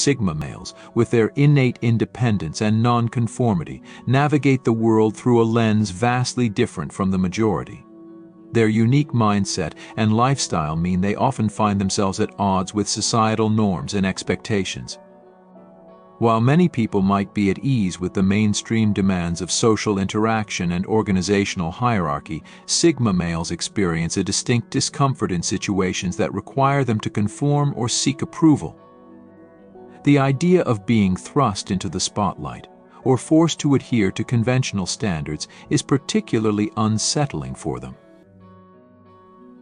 Sigma males, with their innate independence and nonconformity, navigate the world through a lens vastly different from the majority. Their unique mindset and lifestyle mean they often find themselves at odds with societal norms and expectations. While many people might be at ease with the mainstream demands of social interaction and organizational hierarchy, Sigma males experience a distinct discomfort in situations that require them to conform or seek approval. The idea of being thrust into the spotlight or forced to adhere to conventional standards is particularly unsettling for them.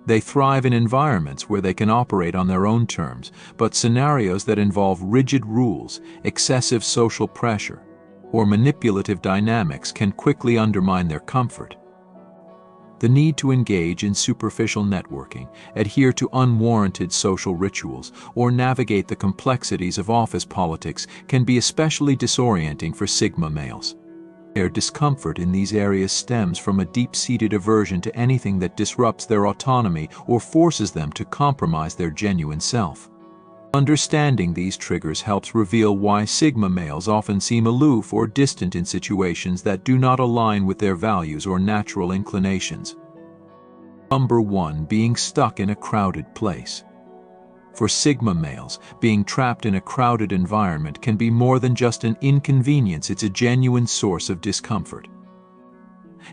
They thrive in environments where they can operate on their own terms, but scenarios that involve rigid rules, excessive social pressure, or manipulative dynamics can quickly undermine their comfort. The need to engage in superficial networking, adhere to unwarranted social rituals, or navigate the complexities of office politics can be especially disorienting for Sigma males. Their discomfort in these areas stems from a deep-seated aversion to anything that disrupts their autonomy or forces them to compromise their genuine self. Understanding these triggers helps reveal why Sigma males often seem aloof or distant in situations that do not align with their values or natural inclinations. Number 1. Being stuck in a crowded place. For Sigma males, being trapped in a crowded environment can be more than just an inconvenience, it's a genuine source of discomfort.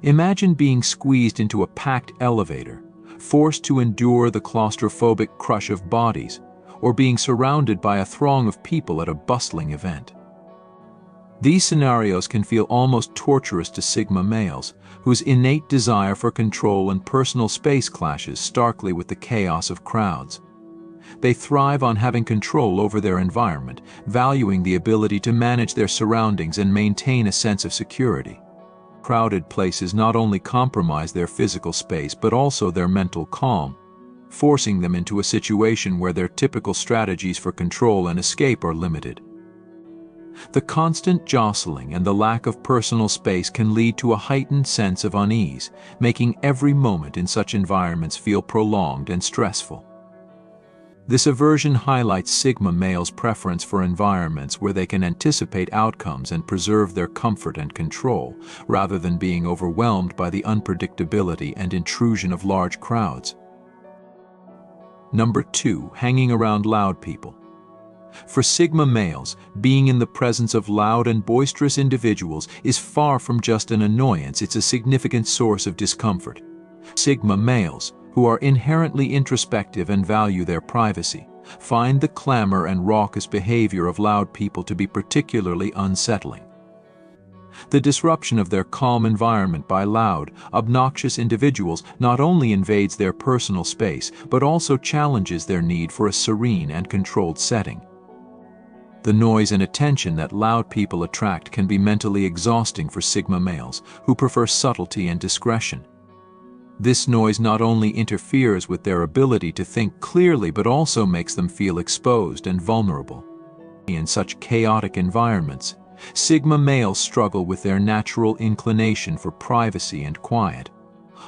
Imagine being squeezed into a packed elevator, forced to endure the claustrophobic crush of bodies, or being surrounded by a throng of people at a bustling event. These scenarios can feel almost torturous to Sigma males, whose innate desire for control and personal space clashes starkly with the chaos of crowds. They thrive on having control over their environment, valuing the ability to manage their surroundings and maintain a sense of security. Crowded places not only compromise their physical space but also their mental calm, forcing them into a situation where their typical strategies for control and escape are limited. The constant jostling and the lack of personal space can lead to a heightened sense of unease, making every moment in such environments feel prolonged and stressful. This aversion highlights Sigma males' preference for environments where they can anticipate outcomes and preserve their comfort and control, rather than being overwhelmed by the unpredictability and intrusion of large crowds. Number 2. Hanging around loud people. For Sigma males, being in the presence of loud and boisterous individuals is far from just an annoyance, it's a significant source of discomfort. Sigma males, who are inherently introspective and value their privacy, find the clamor and raucous behavior of loud people to be particularly unsettling. The disruption of their calm environment by loud, obnoxious individuals not only invades their personal space, but also challenges their need for a serene and controlled setting. The noise and attention that loud people attract can be mentally exhausting for Sigma males, who prefer subtlety and discretion. This noise not only interferes with their ability to think clearly but also makes them feel exposed and vulnerable. In such chaotic environments, Sigma males struggle with their natural inclination for privacy and quiet,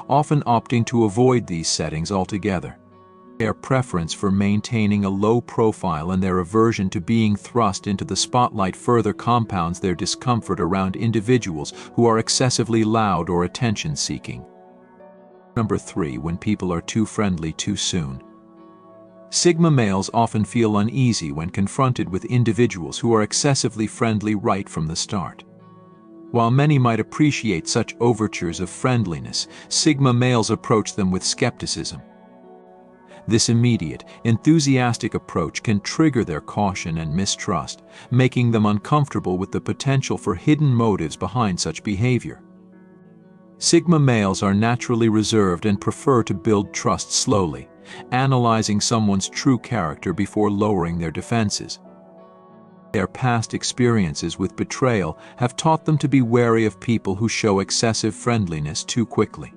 often opting to avoid these settings altogether. Their preference for maintaining a low profile and their aversion to being thrust into the spotlight further compounds their discomfort around individuals who are excessively loud or attention-seeking. Number 3. When people are too friendly too soon. Sigma males often feel uneasy when confronted with individuals who are excessively friendly right from the start. While many might appreciate such overtures of friendliness, Sigma males approach them with skepticism. This immediate, enthusiastic approach can trigger their caution and mistrust, making them uncomfortable with the potential for hidden motives behind such behavior. Sigma males are naturally reserved and prefer to build trust slowly, analyzing someone's true character before lowering their defenses. Their past experiences with betrayal have taught them to be wary of people who show excessive friendliness too quickly.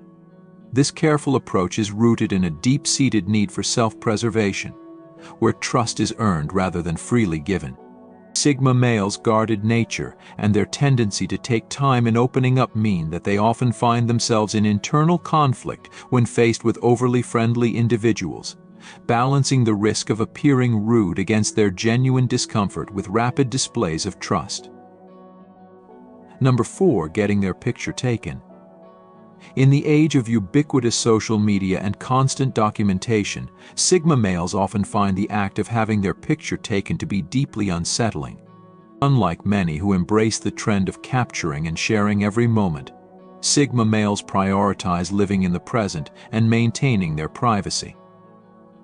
This careful approach is rooted in a deep-seated need for self-preservation, where trust is earned rather than freely given. Sigma males' guarded nature and their tendency to take time in opening up mean that they often find themselves in internal conflict when faced with overly friendly individuals, balancing the risk of appearing rude against their genuine discomfort with rapid displays of trust. Number 4, getting their picture taken. In the age of ubiquitous social media and constant documentation, Sigma males often find the act of having their picture taken to be deeply unsettling. Unlike many who embrace the trend of capturing and sharing every moment, Sigma males prioritize living in the present and maintaining their privacy.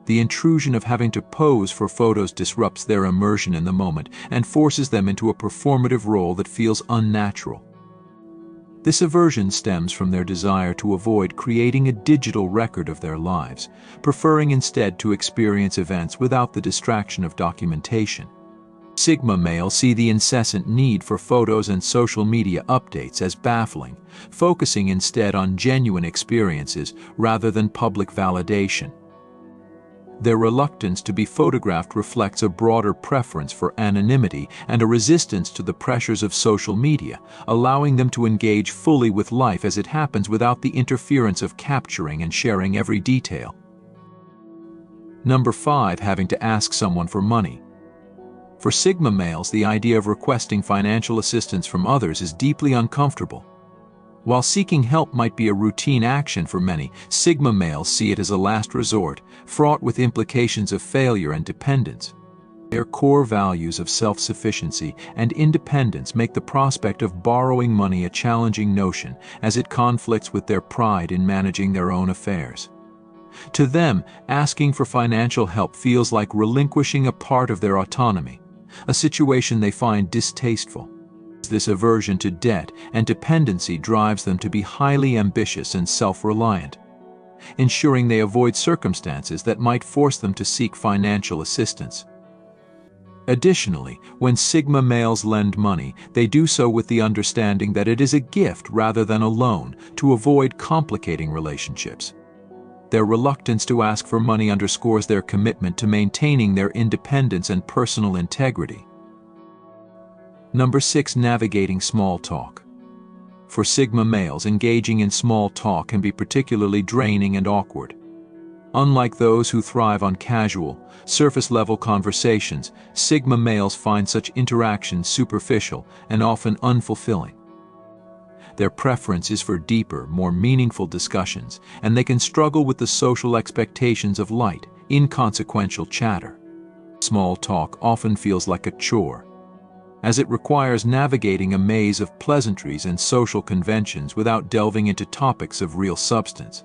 The intrusion of having to pose for photos disrupts their immersion in the moment and forces them into a performative role that feels unnatural. This aversion stems from their desire to avoid creating a digital record of their lives, preferring instead to experience events without the distraction of documentation. Sigma males see the incessant need for photos and social media updates as baffling, focusing instead on genuine experiences rather than public validation. Their reluctance to be photographed reflects a broader preference for anonymity and a resistance to the pressures of social media, allowing them to engage fully with life as it happens without the interference of capturing and sharing every detail. Number 5, having to ask someone for money. For Sigma males, the idea of requesting financial assistance from others is deeply uncomfortable. While seeking help might be a routine action for many, Sigma males see it as a last resort, fraught with implications of failure and dependence. Their core values of self-sufficiency and independence make the prospect of borrowing money a challenging notion, as it conflicts with their pride in managing their own affairs. To them, asking for financial help feels like relinquishing a part of their autonomy, a situation they find distasteful. This aversion to debt and dependency drives them to be highly ambitious and self-reliant, ensuring they avoid circumstances that might force them to seek financial assistance. Additionally, when Sigma males lend money, they do so with the understanding that it is a gift rather than a loan, to avoid complicating relationships. Their reluctance to ask for money underscores their commitment to maintaining their independence and personal integrity. Number 6, navigating small talk. For Sigma males, engaging in small talk can be particularly draining and awkward. Unlike those who thrive on casual, surface-level conversations, Sigma males find such interactions superficial and often unfulfilling. Their preference is for deeper, more meaningful discussions, and they can struggle with the social expectations of light, inconsequential chatter. Small talk often feels like a chore, as it requires navigating a maze of pleasantries and social conventions without delving into topics of real substance.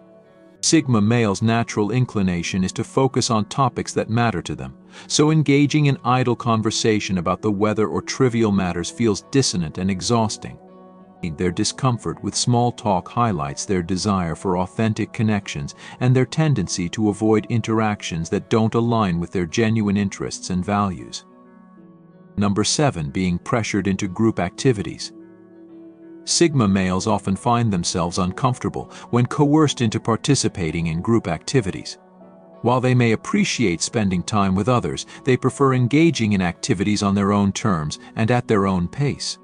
Sigma males' natural inclination is to focus on topics that matter to them, so engaging in idle conversation about the weather or trivial matters feels dissonant and exhausting. Their discomfort with small talk highlights their desire for authentic connections and their tendency to avoid interactions that don't align with their genuine interests and values. Number 7, being pressured into group activities. Sigma males often find themselves uncomfortable when coerced into participating in group activities. While they may appreciate spending time with others, they prefer engaging in activities on their own terms and at their own pace.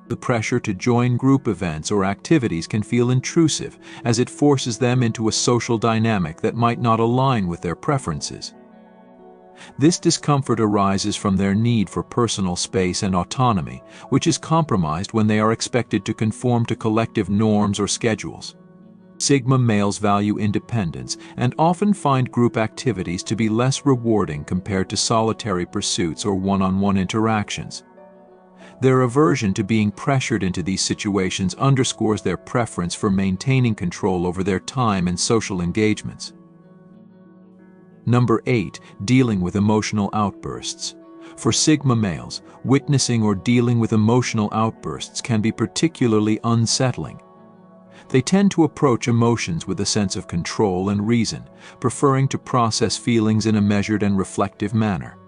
The pressure to join group events or activities can feel intrusive, as it forces them into a social dynamic that might not align with their preferences. This discomfort arises from their need for personal space and autonomy, which is compromised when they are expected to conform to collective norms or schedules. Sigma males value independence and often find group activities to be less rewarding compared to solitary pursuits or one-on-one interactions. Their aversion to being pressured into these situations underscores their preference for maintaining control over their time and social engagements. Number 8, dealing with emotional outbursts. For Sigma males, witnessing or dealing with emotional outbursts can be particularly unsettling. They tend to approach emotions with a sense of control and reason, preferring to process feelings in a measured and reflective manner.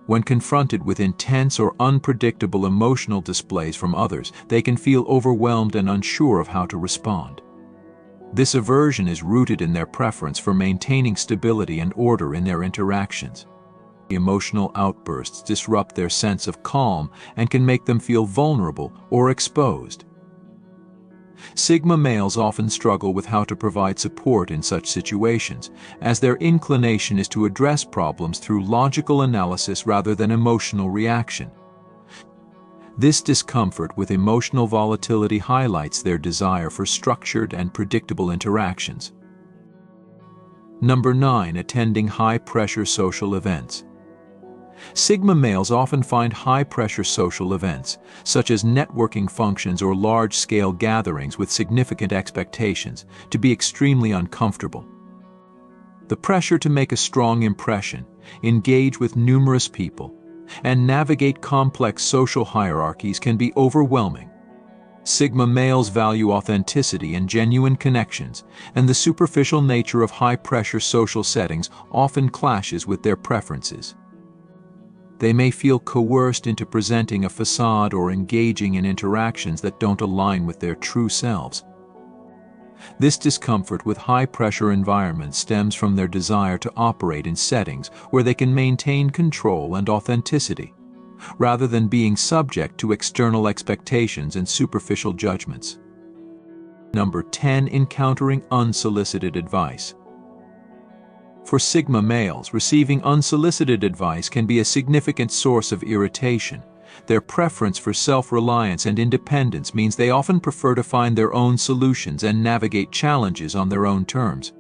When confronted with intense or unpredictable emotional displays from others, they can feel overwhelmed and unsure of how to respond. This aversion is rooted in their preference for maintaining stability and order in their interactions. Emotional outbursts disrupt their sense of calm and can make them feel vulnerable or exposed. Sigma males often struggle with how to provide support in such situations, as their inclination is to address problems through logical analysis rather than emotional reaction. This discomfort with emotional volatility highlights their desire for structured and predictable interactions. Number 9. Attending high-pressure social events. Sigma males often find high-pressure social events, such as networking functions or large-scale gatherings with significant expectations, to be extremely uncomfortable. The pressure to make a strong impression, engage with numerous people, and navigate complex social hierarchies can be overwhelming. Sigma males value authenticity and genuine connections, and the superficial nature of high-pressure social settings often clashes with their preferences. They may feel coerced into presenting a facade or engaging in interactions that don't align with their true selves. This discomfort with high-pressure environments stems from their desire to operate in settings where they can maintain control and authenticity, rather than being subject to external expectations and superficial judgments. Number 10. Encountering unsolicited advice. For Sigma males, receiving unsolicited advice can be a significant source of irritation. Their preference for self-reliance and independence means they often prefer to find their own solutions and navigate challenges on their own terms.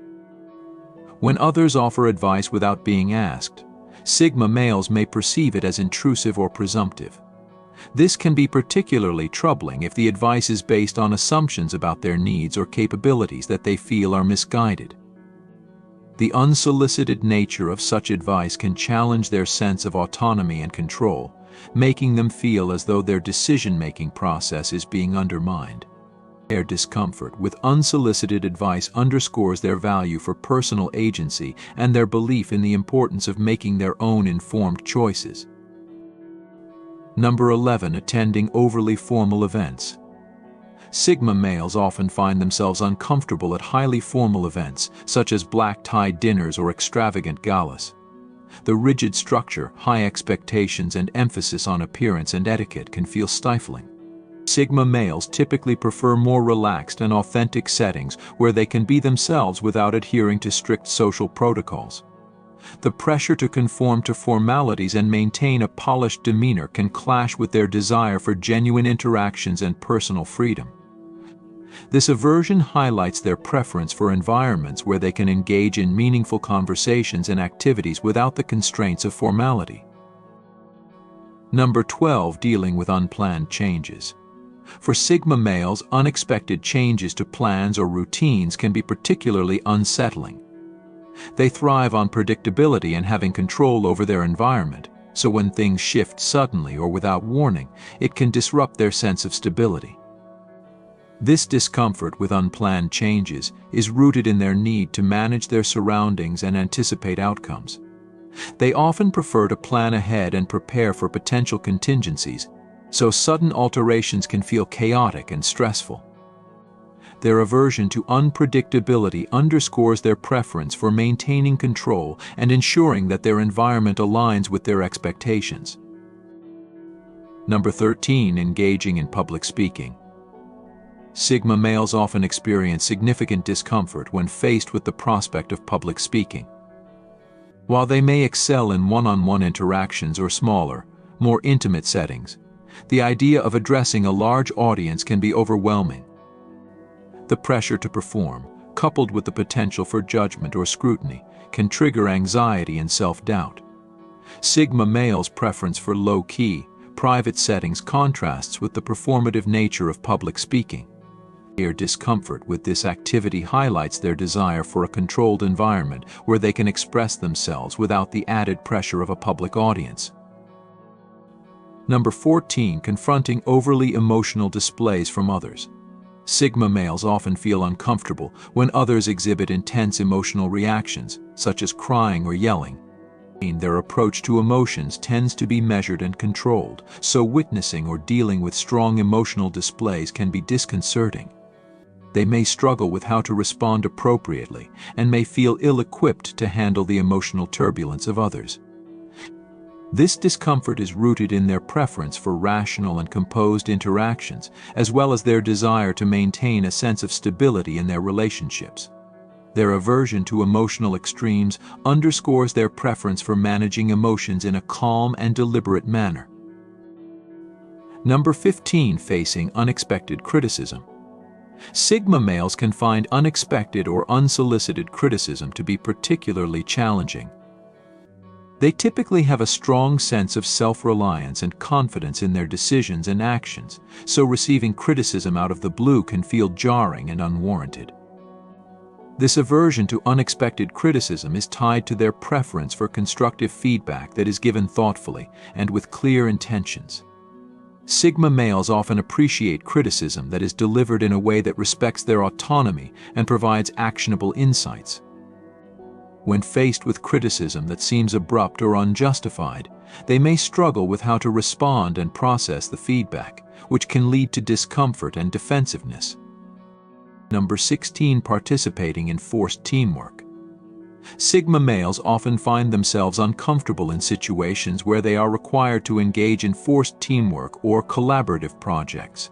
When others offer advice without being asked, Sigma males may perceive it as intrusive or presumptive. This can be particularly troubling if the advice is based on assumptions about their needs or capabilities that they feel are misguided. The unsolicited nature of such advice can challenge their sense of autonomy and control, making them feel as though their decision-making process is being undermined. Their discomfort with unsolicited advice underscores their value for personal agency and their belief in the importance of making their own informed choices. Number 11. Attending overly formal events. Sigma males often find themselves uncomfortable at highly formal events, such as black-tie dinners or extravagant galas. The rigid structure, high expectations, and emphasis on appearance and etiquette can feel stifling. Sigma males typically prefer more relaxed and authentic settings where they can be themselves without adhering to strict social protocols. The pressure to conform to formalities and maintain a polished demeanor can clash with their desire for genuine interactions and personal freedom. This aversion highlights their preference for environments where they can engage in meaningful conversations and activities without the constraints of formality. Number 12. Dealing with unplanned changes. For Sigma males, unexpected changes to plans or routines can be particularly unsettling. They thrive on predictability and having control over their environment, so when things shift suddenly or without warning, it can disrupt their sense of stability. This discomfort with unplanned changes is rooted in their need to manage their surroundings and anticipate outcomes. They often prefer to plan ahead and prepare for potential contingencies, so sudden alterations can feel chaotic and stressful. Their aversion to unpredictability underscores their preference for maintaining control and ensuring that their environment aligns with their expectations. Number 13. Engaging in public speaking. Sigma males often experience significant discomfort when faced with the prospect of public speaking. While they may excel in one-on-one interactions or smaller, more intimate settings, the idea of addressing a large audience can be overwhelming. The pressure to perform, coupled with the potential for judgment or scrutiny, can trigger anxiety and self-doubt. Sigma males' preference for low-key, private settings contrasts with the performative nature of public speaking. Their discomfort with this activity highlights their desire for a controlled environment where they can express themselves without the added pressure of a public audience. Number 14. Confronting overly emotional displays from others. Sigma males often feel uncomfortable when others exhibit intense emotional reactions, such as crying or yelling. Their approach to emotions tends to be measured and controlled, so witnessing or dealing with strong emotional displays can be disconcerting. They may struggle with how to respond appropriately and may feel ill-equipped to handle the emotional turbulence of others. This discomfort is rooted in their preference for rational and composed interactions, as well as their desire to maintain a sense of stability in their relationships. Their aversion to emotional extremes underscores their preference for managing emotions in a calm and deliberate manner. Number 15. Facing unexpected criticism. Sigma males can find unexpected or unsolicited criticism to be particularly challenging. They typically have a strong sense of self-reliance and confidence in their decisions and actions, so receiving criticism out of the blue can feel jarring and unwarranted. This aversion to unexpected criticism is tied to their preference for constructive feedback that is given thoughtfully and with clear intentions. Sigma males often appreciate criticism that is delivered in a way that respects their autonomy and provides actionable insights. When faced with criticism that seems abrupt or unjustified, they may struggle with how to respond and process the feedback, which can lead to discomfort and defensiveness. Number 16. Participating in forced teamwork. Sigma males often find themselves uncomfortable in situations where they are required to engage in forced teamwork or collaborative projects.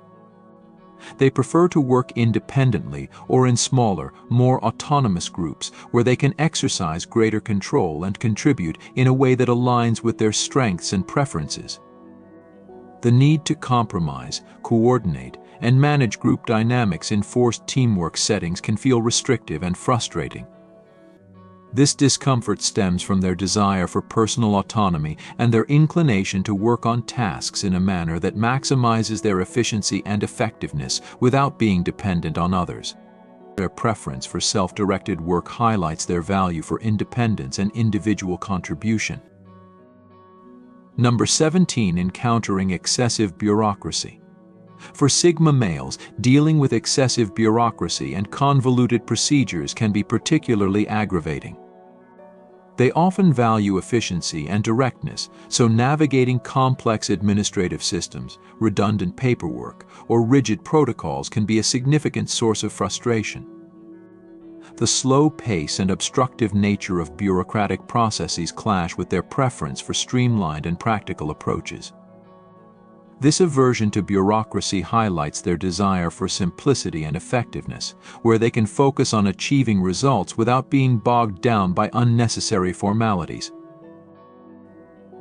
They prefer to work independently or in smaller, more autonomous groups where they can exercise greater control and contribute in a way that aligns with their strengths and preferences. The need to compromise, coordinate, and manage group dynamics in forced teamwork settings can feel restrictive and frustrating. This discomfort stems from their desire for personal autonomy and their inclination to work on tasks in a manner that maximizes their efficiency and effectiveness without being dependent on others. Their preference for self-directed work highlights their value for independence and individual contribution. Number 17. Encountering excessive bureaucracy. For Sigma males, dealing with excessive bureaucracy and convoluted procedures can be particularly aggravating. They often value efficiency and directness, so navigating complex administrative systems, redundant paperwork, or rigid protocols can be a significant source of frustration. The slow pace and obstructive nature of bureaucratic processes clash with their preference for streamlined and practical approaches. This aversion to bureaucracy highlights their desire for simplicity and effectiveness, where they can focus on achieving results without being bogged down by unnecessary formalities.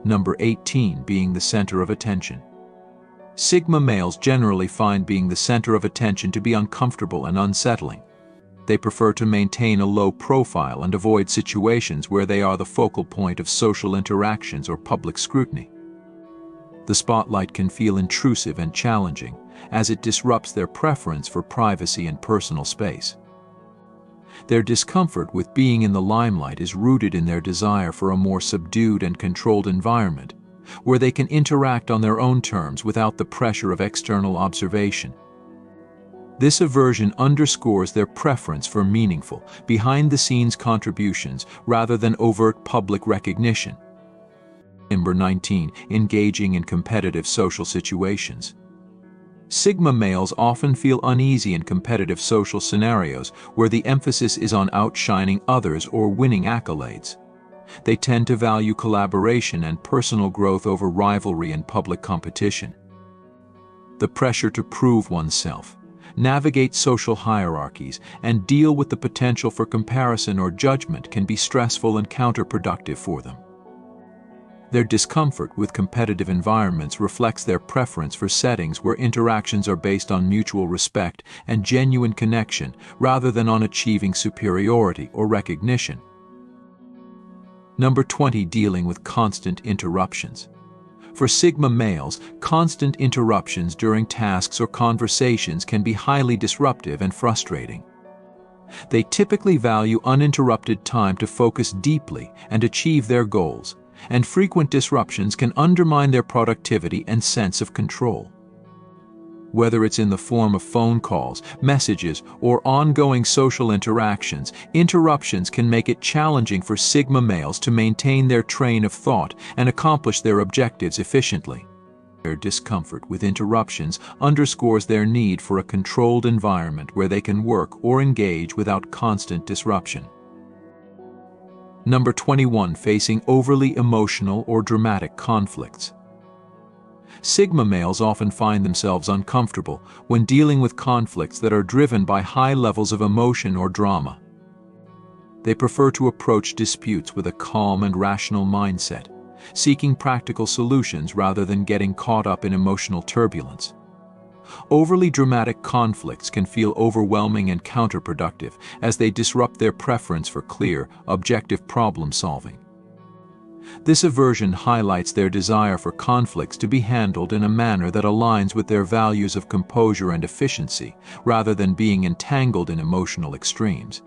Number 18. Being the center of attention. Sigma males generally find being the center of attention to be uncomfortable and unsettling. They prefer to maintain a low profile and avoid situations where they are the focal point of social interactions or public scrutiny. The spotlight can feel intrusive and challenging, as it disrupts their preference for privacy and personal space. Their discomfort with being in the limelight is rooted in their desire for a more subdued and controlled environment, where they can interact on their own terms without the pressure of external observation. This aversion underscores their preference for meaningful, behind-the-scenes contributions rather than overt public recognition. Number 19. Engaging in competitive social situations. Sigma males often feel uneasy in competitive social scenarios where the emphasis is on outshining others or winning accolades. They tend to value collaboration and personal growth over rivalry and public competition. The pressure to prove oneself, navigate social hierarchies, and deal with the potential for comparison or judgment can be stressful and counterproductive for them. Their discomfort with competitive environments reflects their preference for settings where interactions are based on mutual respect and genuine connection rather than on achieving superiority or recognition. Number 20. Dealing with constant interruptions. For Sigma males, constant interruptions during tasks or conversations can be highly disruptive and frustrating. They typically value uninterrupted time to focus deeply and achieve their goals, and frequent disruptions can undermine their productivity and sense of control. Whether it's in the form of phone calls, messages, or ongoing social interactions, interruptions can make it challenging for Sigma males to maintain their train of thought and accomplish their objectives efficiently. Their discomfort with interruptions underscores their need for a controlled environment where they can work or engage without constant disruption. Number 21. Facing overly emotional or dramatic conflicts. Sigma males often find themselves uncomfortable when dealing with conflicts that are driven by high levels of emotion or drama. They prefer to approach disputes with a calm and rational mindset, seeking practical solutions rather than getting caught up in emotional turbulence. Overly dramatic conflicts can feel overwhelming and counterproductive as they disrupt their preference for clear, objective problem solving. This aversion highlights their desire for conflicts to be handled in a manner that aligns with their values of composure and efficiency, rather than being entangled in emotional extremes.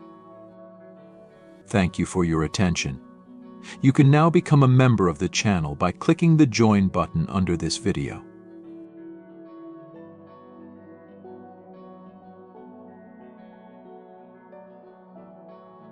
Thank you for your attention. You can now become a member of the channel by clicking the Join button under this video.